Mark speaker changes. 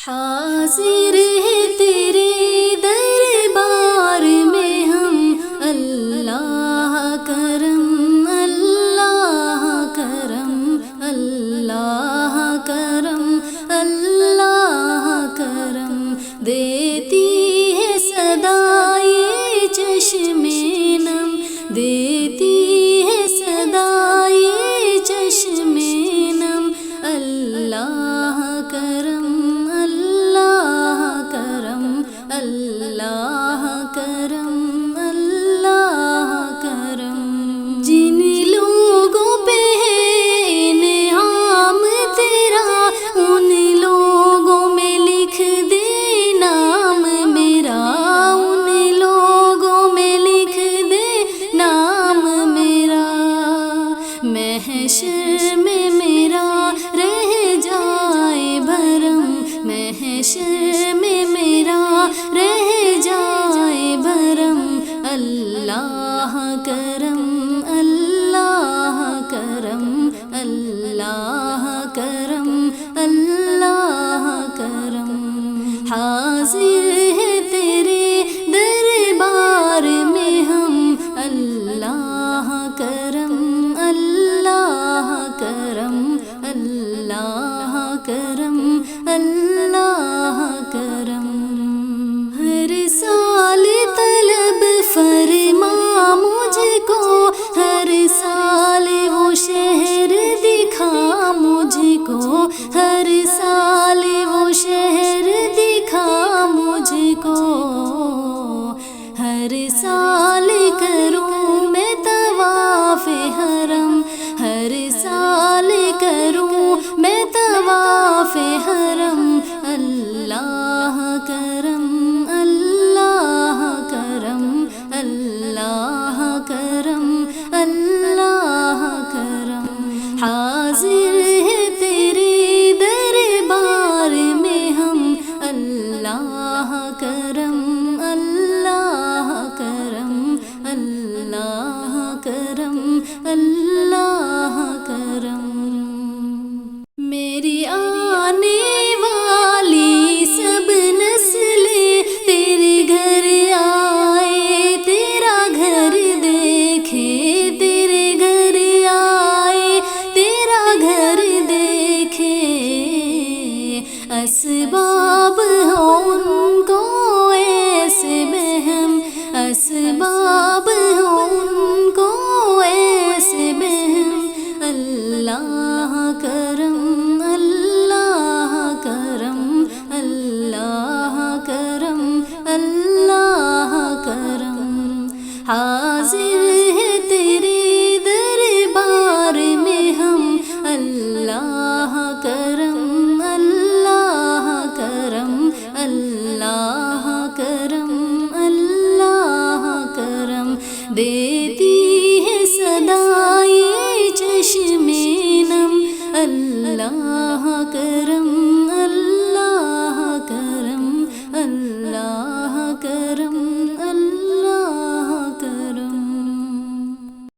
Speaker 1: حاضر ہے تیرے دربار میں ہم، اللہ کرم اللہ کرم اللہ کرم اللہ کرم، دیتی ہے صدا یہ چشم نم، دیتی ہے صدا یہ چشم نم، اللہ کرم اللہ کرم اللہ کرم اللہ کرم، جن لوگوں پہ ہے انعام تیرا ان لوگوں میں لکھ دے نام میرا، ان لوگوں میں لکھ دے نام میرا، محشر میں میرا رہ جائے بھرم، محشر میں میرا رہ جائے بھرم، اللہ کرم اللہ کرم اللہ کرم اللہ کرم، حاضر ہے تیرے دربار میں ہم، اللہ کرم اللہ کرم اللہ کرم اللہ کرم، ہر سال طلب فرما مجھ کو، ہر سال وہ شہر دکھا مجھ کو، ہر سال وہ شہر دکھا مجھ کو، ہر سال کروں میں طواف حرم، ہر سال کروں میں طواف حرم، اللہ کرم اللہ کرم اللہ کرم اللہ کرم، حاضر ہے تیرے دربار میں ہم، اللہ کرم اللہ کرم اللہ کرم اللہ کرم، میری آنے والی سب نسلیں تیرے گھر آئے، تیرا گھر دیکھے، تیرے گھر آئے، تیرا گھر دیکھے، اسباب ہو ان کو ایسے بہم، اسباب ہو ان کو ایسے بہم، اللہ کرم اللہ کرم اللہ کرم اللہ کرم، حاضر ہے تیرے دربار میں ہم، اللہ کرم اللہ کرم اللہ کرم اللہ کرم، دیتی ہے صدا یہ چشم نم، اللہ کرم